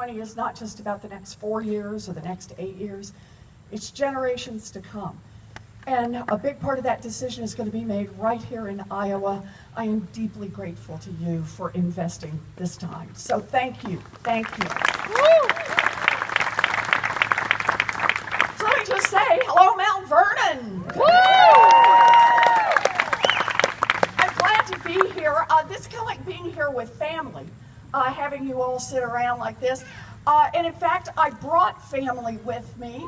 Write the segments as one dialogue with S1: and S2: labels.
S1: 2020 is not just about the next 4 years or the next 8 years, it's generations to come. And a big part of that decision is going to be made right here in Iowa. I am deeply grateful to you for investing this time. So thank you, thank you. Woo! So let me just say, hello Mount Vernon. I'm glad to be here. This is kind of like being here with family, having you all sit around like this. And in fact, I brought family with me.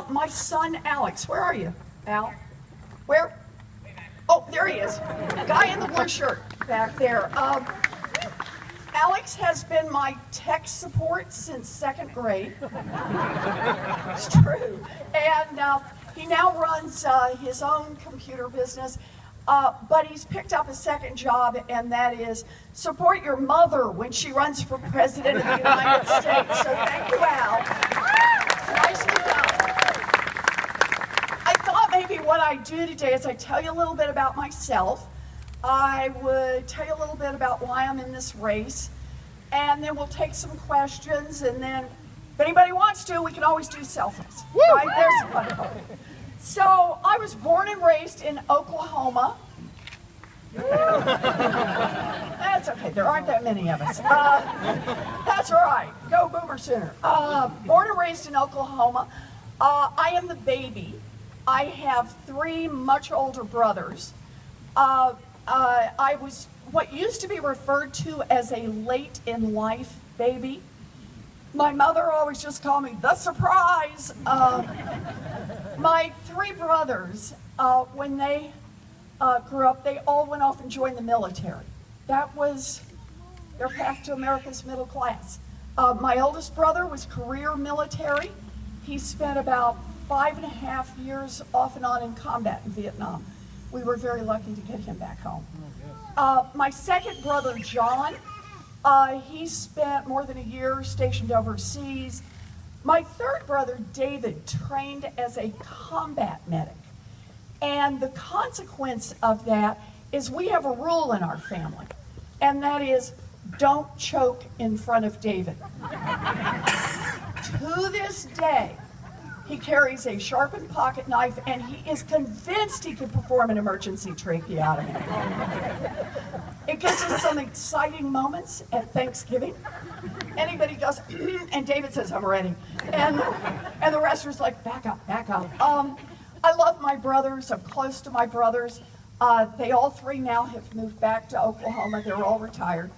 S1: My son Alex, where are you? Al? Where? Oh, there he is. Guy in the blue shirt back there. Alex has been my tech support since 2nd grade. It's true. And he now runs his own computer business, but he's picked up a second job, and that is support your mother when she runs for president of the United States. So thank you, Al. Nicely done. Maybe what I do today is I tell you a little bit about myself. I would tell you a little bit about why I'm in this race, and then we'll take some questions, and then if anybody wants to, we can always do selfies. Right? There's the fun part. So I was born and raised in Oklahoma. That's okay, there aren't that many of us. That's all right, go Boomer Sooner. Born and raised in Oklahoma. I am the baby. I have 3 much older brothers. I was what used to be referred to as a late in life baby. My mother always just called me the surprise. My 3 brothers, when they grew up, they all went off and joined the military. That was their path to America's middle class. My oldest brother was career military. He spent about 5.5 years off and on in combat in Vietnam. We were very lucky to get him back home. My second brother, John, he spent more than a year stationed overseas. My third brother, David, trained as a combat medic. And the consequence of that is we have a rule in our family, and that is don't choke in front of David. To this day, he carries a sharpened pocket knife, and he is convinced he could perform an emergency tracheotomy. It gives us some exciting moments at Thanksgiving. Anybody goes, and David says, I'm ready. And the rest are like, back up, back up. I love my brothers. I'm close to my brothers. They all 3 now have moved back to Oklahoma. They're all retired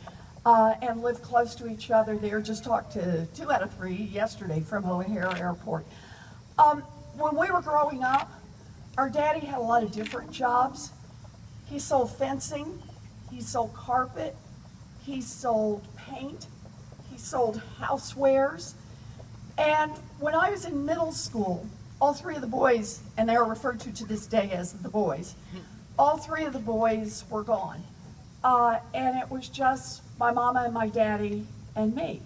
S1: and live close to each other. They just talked to 2 out of 3 yesterday from O'Hare Airport. When we were growing up, our daddy had a lot of different jobs. He sold fencing, he sold carpet, he sold paint, he sold housewares. And when I was in middle school, all 3 of the boys, and they are referred to this day as the boys, all 3 of the boys were gone. And it was just my mama and my daddy and me.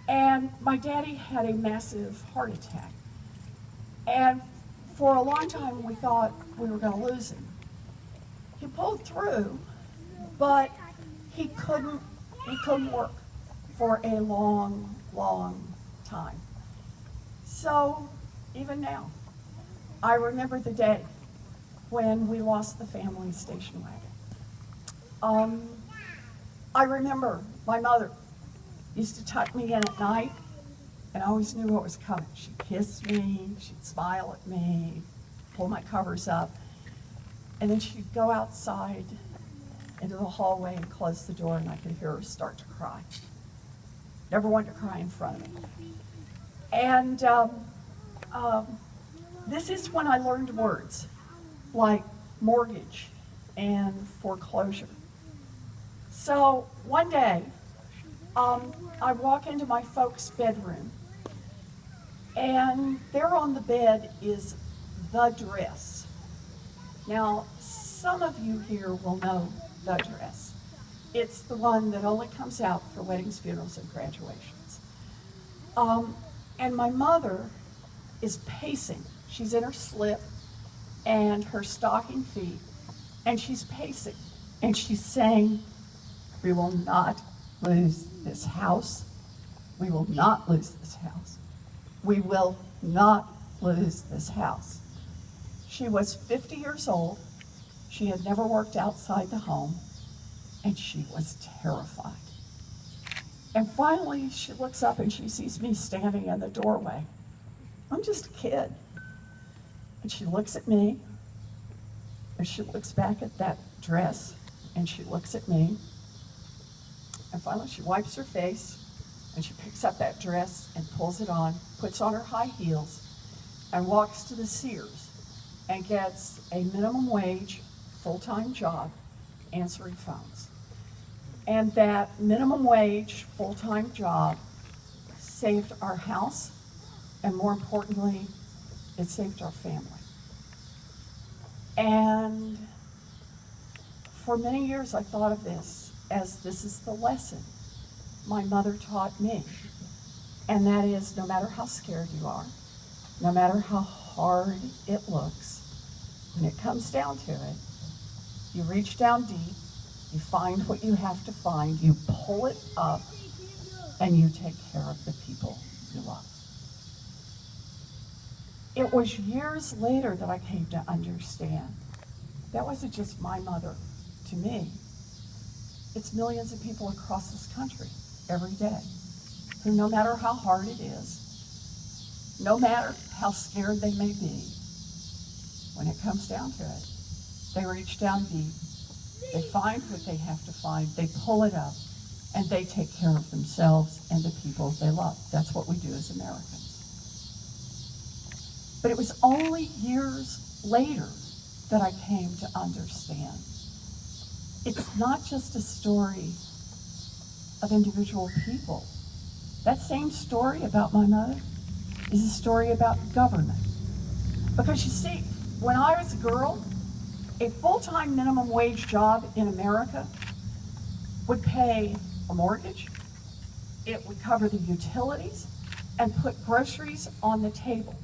S1: And my daddy had a massive heart attack. And for a long time, we thought we were going to lose him. He pulled through, but he couldn't work for a long, long time. So even now, I remember the day when we lost the family station wagon. I remember my mother used to tuck me in at night, and I always knew what was coming. She'd kiss me, she'd smile at me, pull my covers up, and then she'd go outside into the hallway and close the door, and I could hear her start to cry. Never wanted to cry in front of me. And this is when I learned words like mortgage and foreclosure. So one day, I walk into my folks' bedroom, and there on the bed is the dress. Now, some of you here will know the dress. It's the one that only comes out for weddings, funerals, and graduations. And my mother is pacing. She's in her slip and her stocking feet, and she's pacing, and she's saying, we will not lose this house. We will not lose this house. We will not lose this house. She was 50 years old. She had never worked outside the home, and she was terrified. And finally, she looks up and she sees me standing in the doorway. I'm just a kid. And she looks at me, and she looks back at that dress, and she looks at me. And finally, she wipes her face, and she picks up that dress and pulls it on, puts on her high heels, and walks to the Sears and gets a minimum wage, full-time job answering phones. And that minimum wage, full-time job saved our house, and more importantly, it saved our family. And for many years, I thought of this as this is the lesson my mother taught me. And that is, no matter how scared you are, no matter how hard it looks, when it comes down to it, you reach down deep, you find what you have to find, you pull it up, and you take care of the people you love. It was years later that I came to understand that wasn't just my mother to me. It's millions of people across this country every day who, no matter how hard it is, no matter how scared they may be, when it comes down to it, they reach down deep, they find what they have to find, they pull it up, and they take care of themselves and the people they love. That's what we do as Americans. But it was only years later that I came to understand. It's not just a story of individual people. That same story about my mother is a story about government. Because you see, when I was a girl, a full-time minimum wage job in America would pay a mortgage, it would cover the utilities, and put groceries on the table.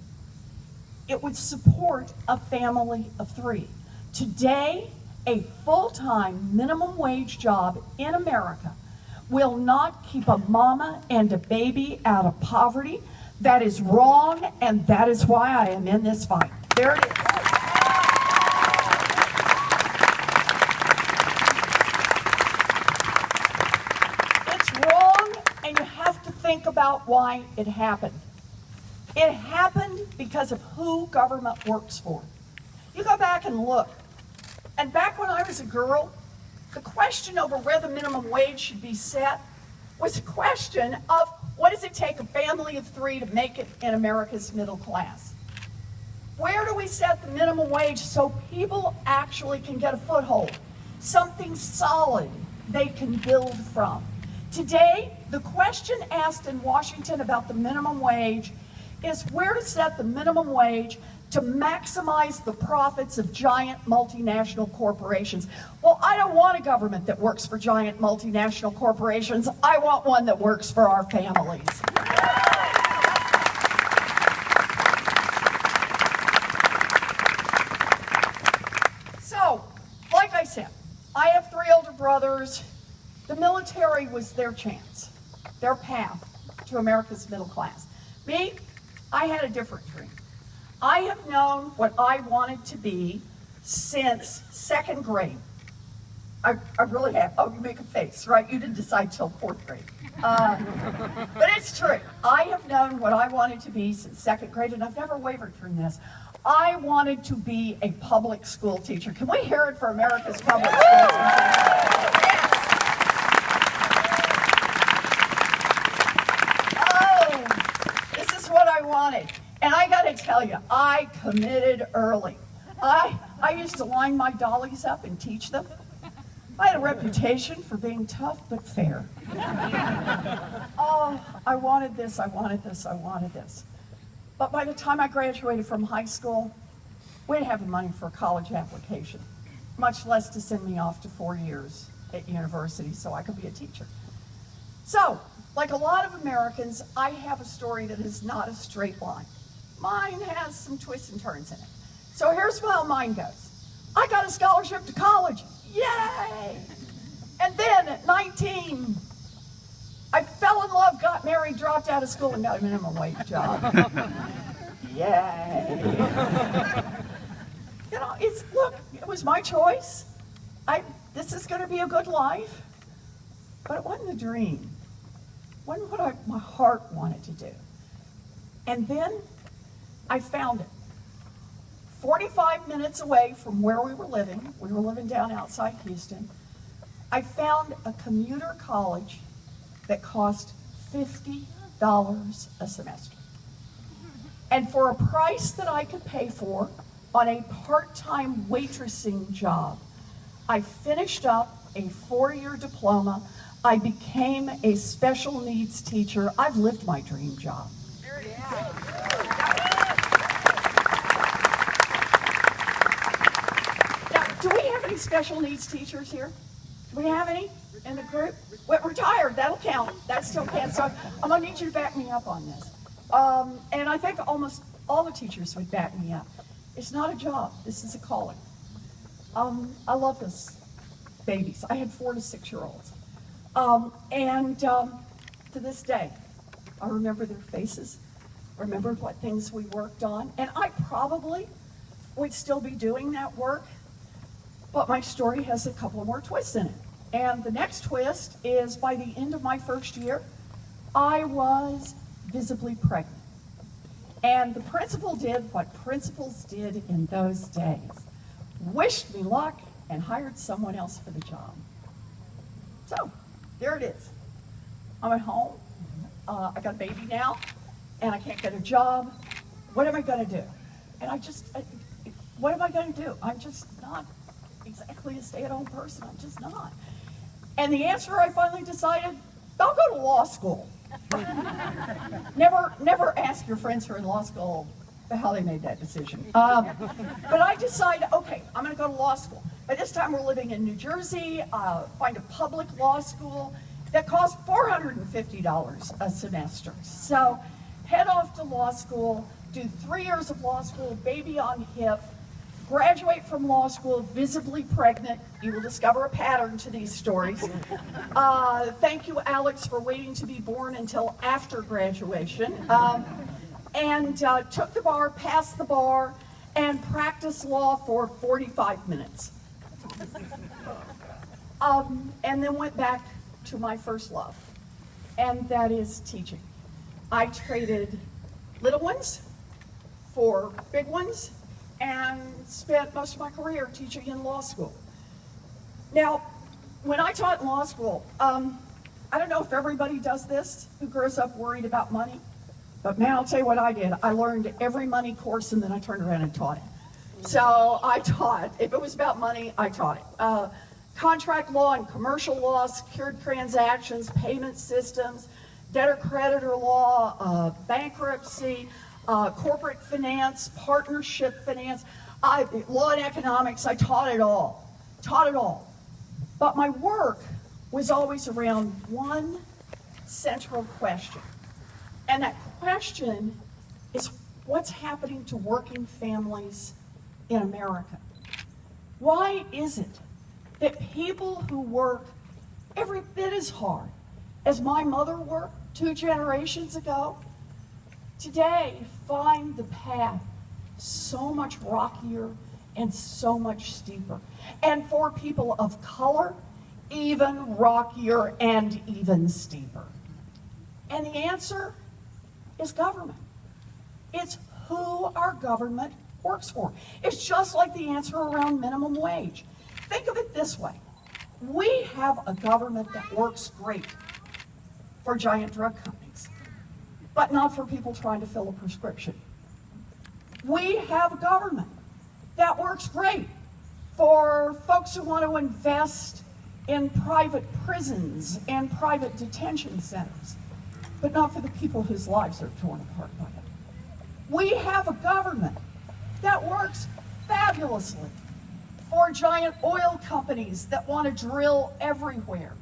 S1: It would support a family of 3. Today, a full-time minimum wage job in America will not keep a mama and a baby out of poverty. That is wrong, and that is why I am in this fight. There it is. It's wrong, and you have to think about why it happened. It happened because of who government works for. You go back and look. And back when I was a girl, the question over where the minimum wage should be set was a question of what does it take a family of 3 to make it in America's middle class? Where do we set the minimum wage so people actually can get a foothold? Something solid they can build from. Today, the question asked in Washington about the minimum wage is where to set the minimum wage to maximize the profits of giant multinational corporations. Well, I don't want a government that works for giant multinational corporations. I want one that works for our families. So, like I said, I have 3 older brothers. The military was their chance, their path to America's middle class. Me, I had a different dream. I have known what I wanted to be since 2nd grade. I really have. Oh, you make a face, right? You didn't decide till 4th grade. But it's true. I have known what I wanted to be since 2nd grade, and I've never wavered from this. I wanted to be a public school teacher. Can we hear it for America's public school teachers? Wanted. And I got to tell you, I committed early. I used to line my dollies up and teach them. I had a reputation for being tough but fair. Oh, I wanted this, I wanted this, I wanted this. But by the time I graduated from high school, we didn't have the money for a college application, much less to send me off to 4 years at university so I could be a teacher. So, like a lot of Americans, I have a story that is not a straight line. Mine has some twists and turns in it. So here's how mine goes. I got a scholarship to college. Yay! And then at 19, I fell in love, got married, dropped out of school, and got a minimum wage job. Yay. You know, look, it was my choice. This is going to be a good life. But it wasn't a dream. It wasn't what my heart wanted to do. And then I found it. 45 minutes away from where we were living down outside Houston, I found a commuter college that cost $50 a semester. And for a price that I could pay for on a part-time waitressing job, I finished up a 4-year diploma. I became a special needs teacher. I've lived my dream job. Now, do we have any special needs teachers here? Do we have any in the group? Well, retired, that'll count. That still counts. So I'm gonna need you to back me up on this. And I think almost all the teachers would back me up. It's not a job, this is a calling. I love those babies. I had 4 to 6-year-olds. To this day, I remember their faces, remembered what things we worked on, and I probably would still be doing that work, but my story has a couple more twists in it. And the next twist is by the end of my first year, I was visibly pregnant. And the principal did what principals did in those days. Wished me luck and hired someone else for the job. So, there it is. I'm at home, I got a baby now, and I can't get a job. What am I gonna do? And what am I gonna do? I'm just not exactly a stay-at-home person, I'm just not. And the answer I finally decided, I'll go to law school. Never ask your friends who are in law school how they made that decision. But I decided, okay, I'm gonna go to law school. By this time we're living in New Jersey, find a public law school that costs $450 a semester. So head off to law school, do 3 years of law school, baby on hip, graduate from law school visibly pregnant. You will discover a pattern to these stories. Thank you, Alex, for waiting to be born until after graduation. Took the bar, passed the bar, and practiced law for 45 minutes. And then went back to my first love, and that is teaching. I traded little ones for big ones, and spent most of my career teaching in law school. Now, when I taught in law school, I don't know if everybody does this who grows up worried about money, but man, I'll tell you what I did. I learned every money course and then I turned around and taught it. So I taught, if it was about money, I taught it. Contract law and commercial law, secured transactions, payment systems, debtor-creditor law, bankruptcy, corporate finance, partnership finance, law and economics. I taught it all. But my work was always around one central question. And that question is, what's happening to working families in America? Why is it that people who work every bit as hard as my mother worked 2 generations ago, today find the path so much rockier and so much steeper? And for people of color, even rockier and even steeper. And the answer is government. It's who our government works for. It's just like the answer around minimum wage. Think of it this way. We have a government that works great for giant drug companies, but not for people trying to fill a prescription. We have a government that works great for folks who want to invest in private prisons and private detention centers, but not for the people whose lives are torn apart by it. We have a government that works fabulously for giant oil companies that want to drill everywhere,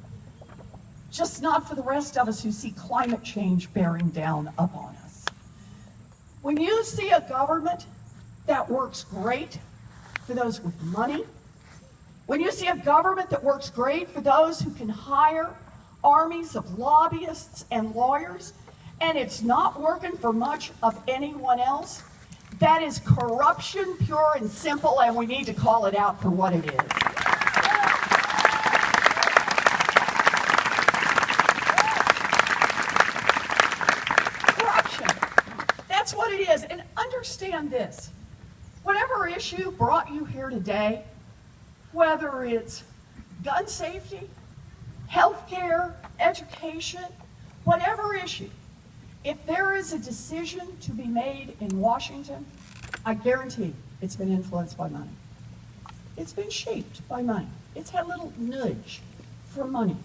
S1: just not for the rest of us who see climate change bearing down upon us. When you see a government that works great for those with money, when you see a government that works great for those who can hire armies of lobbyists and lawyers, and it's not working for much of anyone else, that is corruption, pure and simple, and we need to call it out for what it is. Corruption. That's what it is. And understand this. Whatever issue brought you here today, whether it's gun safety, healthcare, education, whatever issue, if there is a decision to be made in Washington, I guarantee it's been influenced by money. It's been shaped by money. It's had a little nudge for money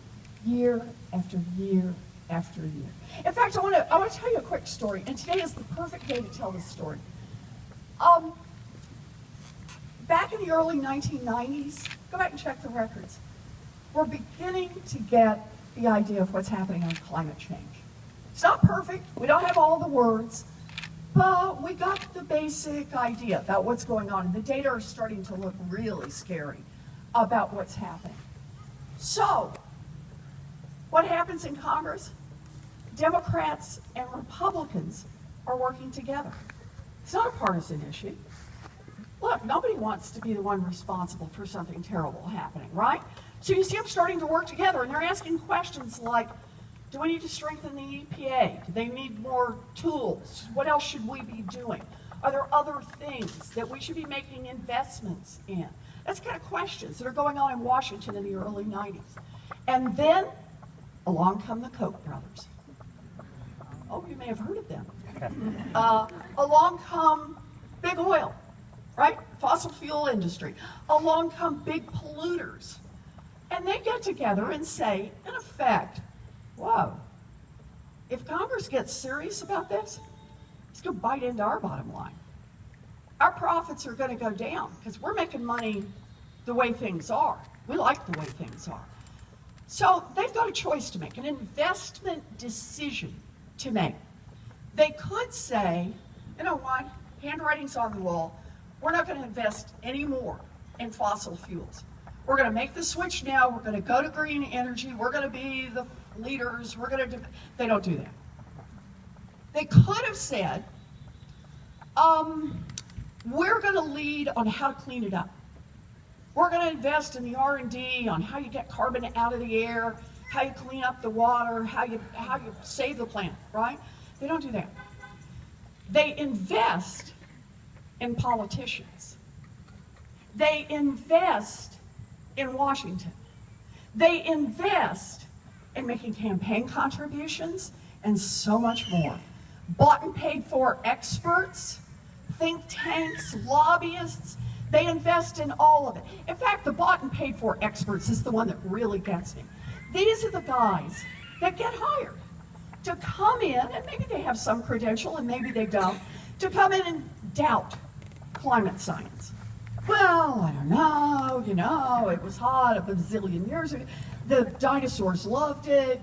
S1: year after year after year. In fact, I want to tell you a quick story, and today is the perfect day to tell this story. Back in the early 1990s, go back and check the records, we're beginning to get the idea of what's happening on climate change. It's not perfect, we don't have all the words, but we got the basic idea about what's going on, and the data are starting to look really scary about what's happening. So, what happens in Congress? Democrats and Republicans are working together. It's not a partisan issue. Look, nobody wants to be the one responsible for something terrible happening, right? So you see them starting to work together, and they're asking questions like, do we need to strengthen the EPA? Do they need more tools? What else should we be doing? Are there other things that we should be making investments in? That's the kind of questions that are going on in Washington in the early 90s. And then along come the Koch brothers. Oh, you may have heard of them. Along come big oil, right? Fossil fuel industry. Along come big polluters. And they get together and say, in effect, whoa, if Congress gets serious about this, it's going to bite into our bottom line. Our profits are going to go down because we're making money the way things are. We like the way things are. So they've got a choice to make, an investment decision to make. They could say, you know what, handwriting's on the wall. We're not going to invest any more in fossil fuels. We're going to make the switch now. We're going to go to green energy. We're going to be the leaders. We're going to do. They don't do that. They could have said, we're going to lead on how to clean it up. We're going to invest in the R&D on how you get carbon out of the air, how you clean up the water, how you save the planet, right? They don't do that. They invest in politicians. They invest in Washington. They invest in making campaign contributions and so much more. Bought and paid for experts, think tanks, lobbyists, they invest in all of it. In fact, the bought and paid for experts is the one that really gets me. These are the guys that get hired to come in, and maybe they have some credential and maybe they don't, to come in and doubt climate science. Well, I don't know, it was hot a bazillion years ago. The dinosaurs loved it,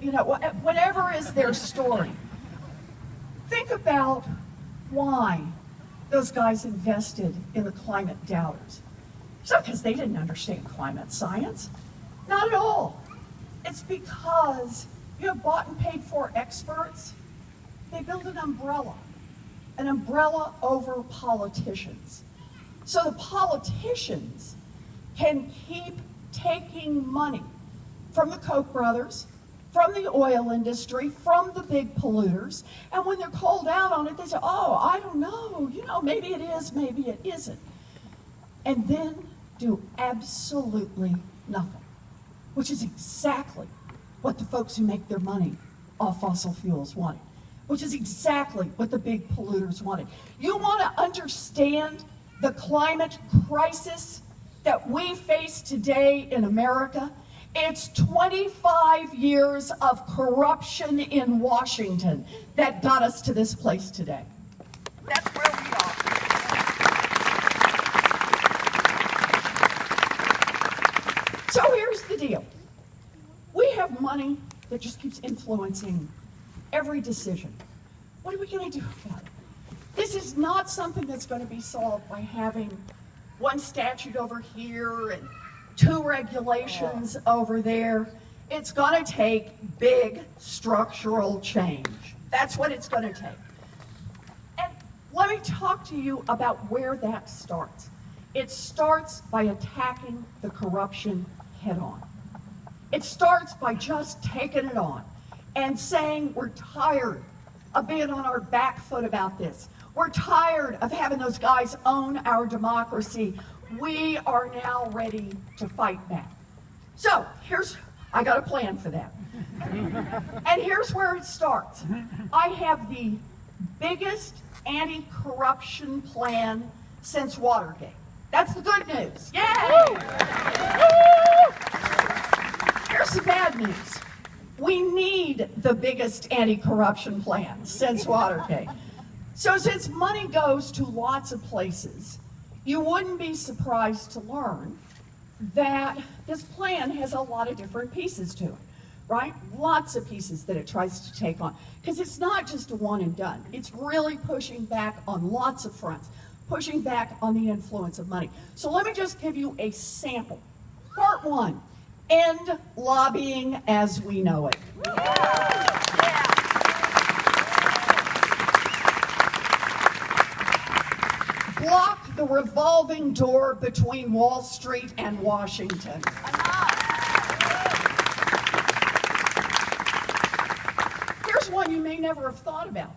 S1: whatever is their story. Think about why those guys invested in the climate doubters. It's not because they didn't understand climate science. Not at all. It's because you have bought and paid for experts. They build an umbrella over politicians. So the politicians can keep taking money from the Koch brothers, from the oil industry, from the big polluters, and when they're called out on it, they say, oh, I don't know, maybe it is, maybe it isn't. And then do absolutely nothing, which is exactly what the folks who make their money off fossil fuels wanted, which is exactly what the big polluters wanted. You want to understand the climate crisis that we face today in America? It's 25 years of corruption in Washington that got us to this place today. That's where we are. So here's the deal. We have money that just keeps influencing every decision. What are we going to do about it? This is not something that's going to be solved by having one statute over here and two regulations over there. It's going to take big structural change. That's what it's going to take. And let me talk to you about where that starts. It starts by attacking the corruption head on. It starts by just taking it on and saying we're tired of being on our back foot about this. We're tired of having those guys own our democracy. We are now ready to fight back. So I got a plan for that. And here's where it starts. I have the biggest anti-corruption plan since Watergate. That's the good news. Yay! Here's the bad news. We need the biggest anti-corruption plan since Watergate. So since money goes to lots of places, you wouldn't be surprised to learn that this plan has a lot of different pieces to it, right? Lots of pieces that it tries to take on. Because it's not just a one and done. It's really pushing back on lots of fronts, pushing back on the influence of money. So let me just give you a sample. Part one, end lobbying as we know it. Block the revolving door between Wall Street and Washington. Here's one you may never have thought about.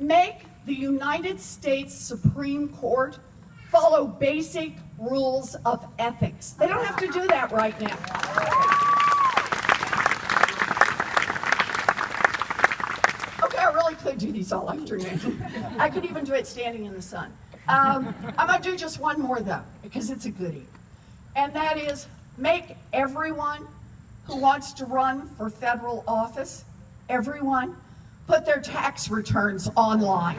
S1: Make the United States Supreme Court follow basic rules of ethics. They don't have to do that right now. Okay, I really could do these all afternoon. I could even do it standing in the sun. I'm going to do just one more, though, because it's a goodie. And that is make everyone who wants to run for federal office, everyone, put their tax returns online.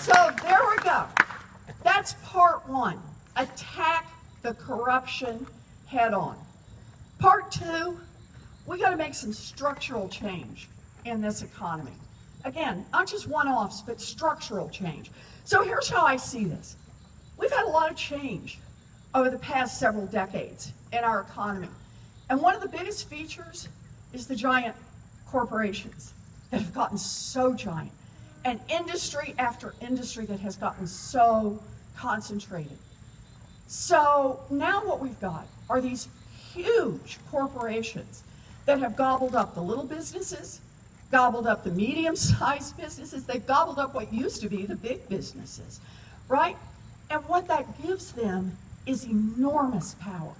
S1: So there we go. That's part one. Attack the corruption head on. Part two, we got to make some structural change in this economy. Again, not just one-offs, but structural change. So here's how I see this. We've had a lot of change over the past several decades in our economy. And one of the biggest features is the giant corporations that have gotten so giant, and industry after industry that has gotten so concentrated. So now what we've got are these huge corporations that have gobbled up the little businesses, gobbled up the medium-sized businesses. They've gobbled up what used to be the big businesses, right? And what that gives them is enormous power.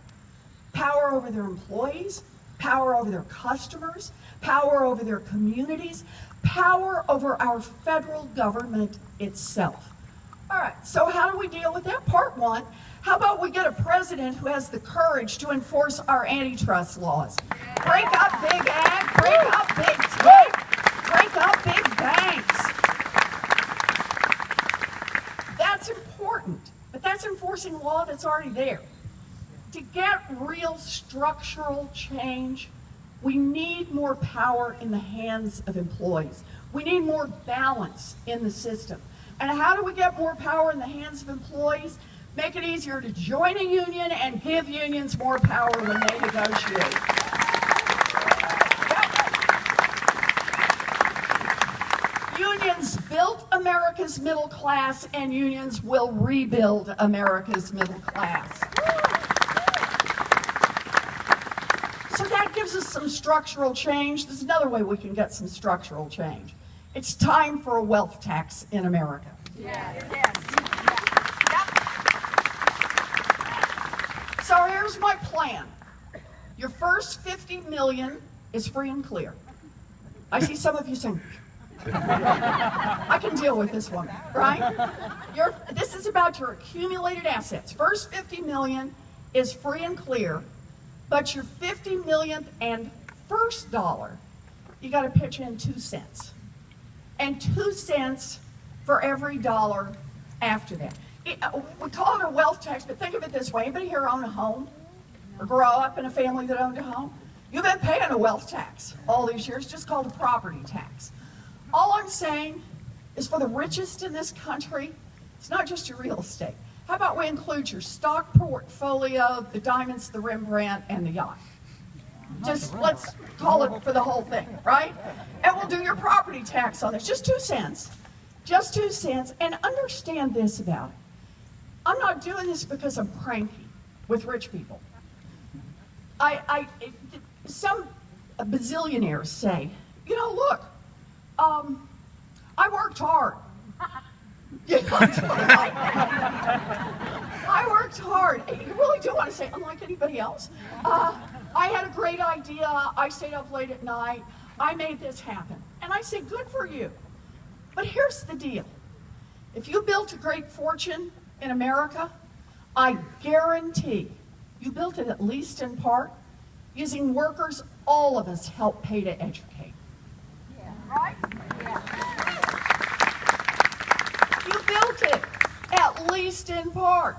S1: Power over their employees, power over their customers, power over their communities, power over our federal government itself. All right, so how do we deal with that? Part one, how about we get a president who has the courage to enforce our antitrust laws? Break up big ag, break up big tech, break up big banks. That's important, but that's enforcing law that's already there. To get real structural change, we need more power in the hands of employees. We need more balance in the system. And how do we get more power in the hands of employees? Make it easier to join a union and give unions more power when they negotiate. Yep. Unions built America's middle class, and unions will rebuild America's middle class. So that gives us some structural change. There's another way we can get some structural change. It's time for a wealth tax in America. Yes. Yes. Yep. So here's my plan. Your first $50 million is free and clear. I see some of you saying, I can deal with this one, right? This is about your accumulated assets. First $50 million is free and clear, but your 50 millionth and first dollar, you got to pitch in 2 cents. And 2 cents for every dollar after that. We call it a wealth tax, but think of it this way. Anybody here own a home or grow up in a family that owned a home? You've been paying a wealth tax all these years, just called a property tax. All I'm saying is for the richest in this country, it's not just your real estate. How about we include your stock portfolio, the diamonds, the Rembrandt, and the yacht? Just let's call it for the whole thing, right? And we'll do your property tax on this. Just 2 cents. Just 2 cents. And understand this about it. I'm not doing this because I'm cranky with rich people. Some bazillionaires say, you know, look, I worked hard. Yeah, I worked hard. You really do want to say, unlike anybody else. I had a great idea. I stayed up late at night. I made this happen. And I say, good for you. But here's the deal. If you built a great fortune in America, I guarantee you built it at least in part using workers all of us help pay to educate. Yeah. Right? Yeah. You built it at least in part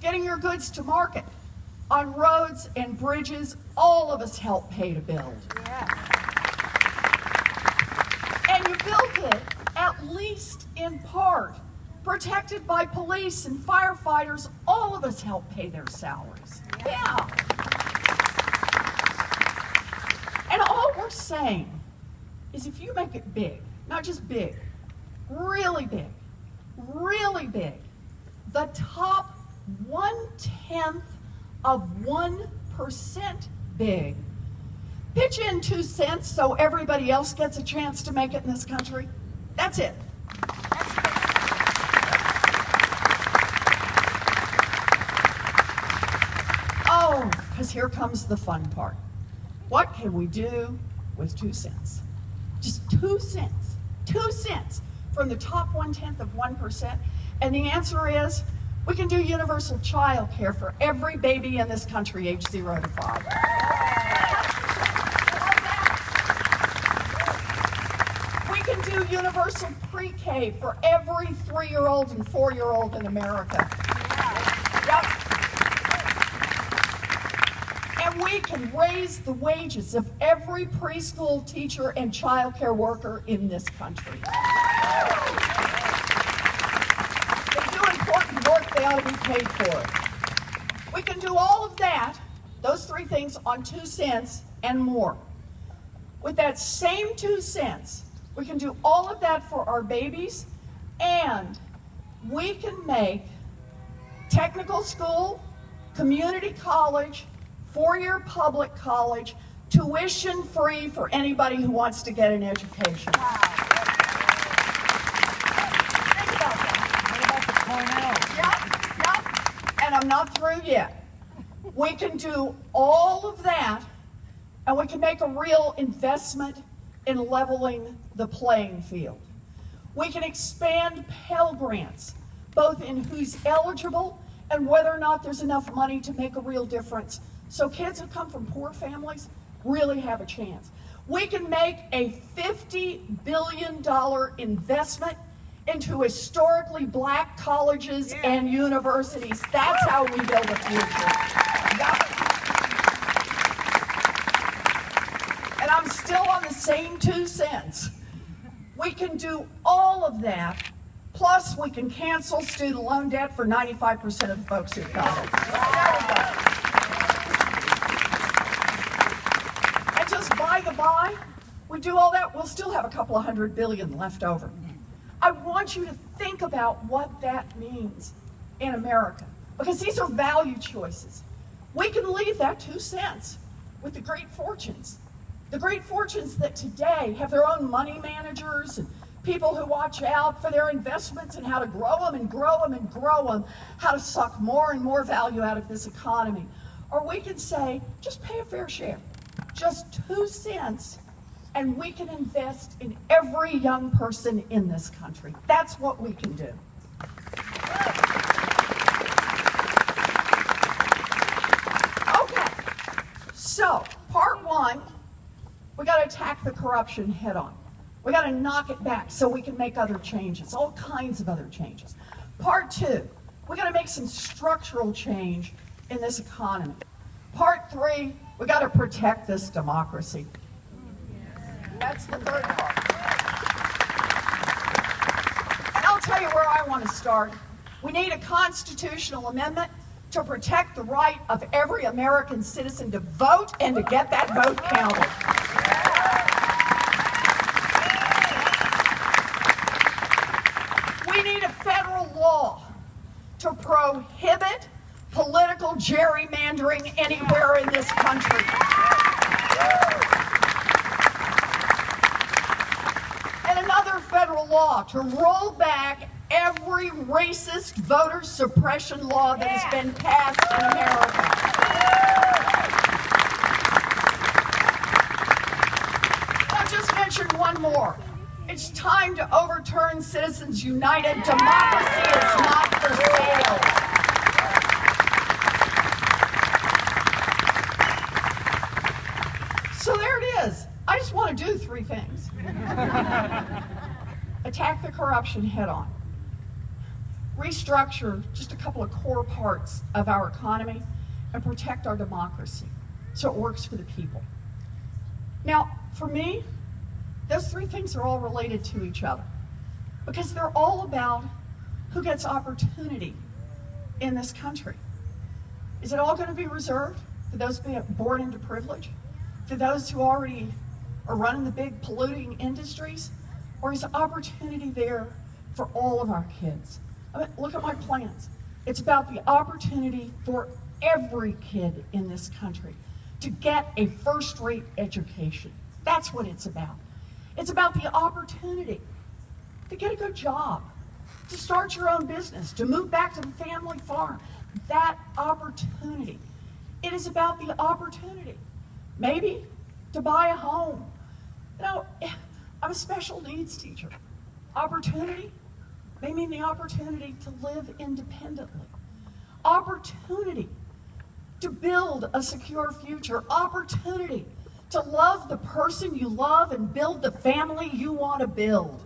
S1: getting your goods to market on roads and bridges all of us help pay to build. Yeah. And you built it at least in part protected by police and firefighters all of us help pay their salaries. Yeah. And all we're saying is if you make it big, not just big, really big, the top 1/10 of 1% big, pitch in 2 cents so everybody else gets a chance to make it in this country. That's it. Oh, because here comes the fun part. What can we do with 2 cents? Just 2 cents. 2 cents from the top 1/10 of 1%. And the answer is, we can do universal child care for every baby in this country aged 0 to 5. We can do universal pre-K for every 3-year-old and 4-year-old in America. Yep. And we can raise the wages of every preschool teacher and child care worker in this country. Work, they ought to be paid for it. We can do all of that, those 3 things, on 2 cents and more. With that same 2 cents, we can do all of that for our babies, and we can make technical school, community college, 4-year public college, tuition free for anybody who wants to get an education. Wow. And I'm not through yet. We can do all of that, and we can make a real investment in leveling the playing field. We can expand Pell Grants, both in who's eligible and whether or not there's enough money to make a real difference, so kids who come from poor families really have a chance. We can make a $50 billion investment into historically black colleges and universities. That's how we build a future. And I'm still on the same 2 cents. We can do all of that, plus we can cancel student loan debt for 95% of the folks who've got it. And just by the by, we do all that, we'll still have a couple of $100 billion left over. I want you to think about what that means in America, because these are value choices. We can leave that 2 cents with the great fortunes that today have their own money managers and people who watch out for their investments and how to grow them and grow them and grow them, how to suck more and more value out of this economy. Or we can say, just pay a fair share, just 2 cents, and we can invest in every young person in this country. That's what we can do. Okay, so part 1, we got to attack the corruption head on. We got to knock it back so we can make other changes, all kinds of other changes. Part 2, we got to make some structural change in this economy. Part 3, we got to protect this democracy. That's the third part. And I'll tell you where I want to start. We need a constitutional amendment to protect the right of every American citizen to vote and to get that vote counted. We need a federal law to prohibit political gerrymandering anywhere in this country. And another federal law to roll back every racist voter suppression law that has been passed in America. I'll just mention one more. It's time to overturn Citizens United. Democracy is not for sale. So there it is. I just want to do three things. Attack the corruption head on. Restructure just a couple of core parts of our economy and protect our democracy so it works for the people. Now, for me, those three things are all related to each other because they're all about who gets opportunity in this country. Is it all going to be reserved for those born into privilege? For those who already are running the big polluting industries? Or is opportunity there for all of our kids? I mean, look at my plans. It's about the opportunity for every kid in this country to get a first-rate education. That's what it's about. It's about the opportunity to get a good job, to start your own business, to move back to the family farm. That opportunity. It is about the opportunity, maybe to buy a home. You know, I'm a special needs teacher. Opportunity, they mean the opportunity to live independently. Opportunity to build a secure future. Opportunity to love the person you love and build the family you want to build.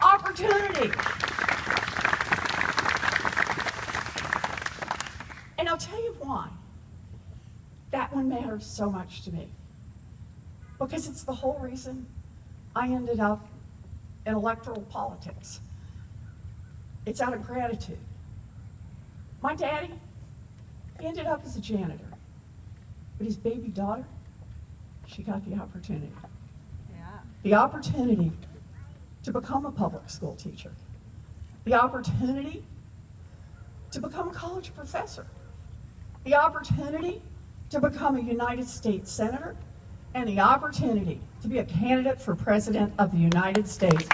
S1: Opportunity. And I'll tell you why that one matters so much to me. Because it's the whole reason I ended up in electoral politics. It's out of gratitude. My daddy, he ended up as a janitor, but his baby daughter, she got the opportunity. Yeah. The opportunity to become a public school teacher. The opportunity to become a college professor. The opportunity to become a United States Senator, and the opportunity to be a candidate for President of the United States.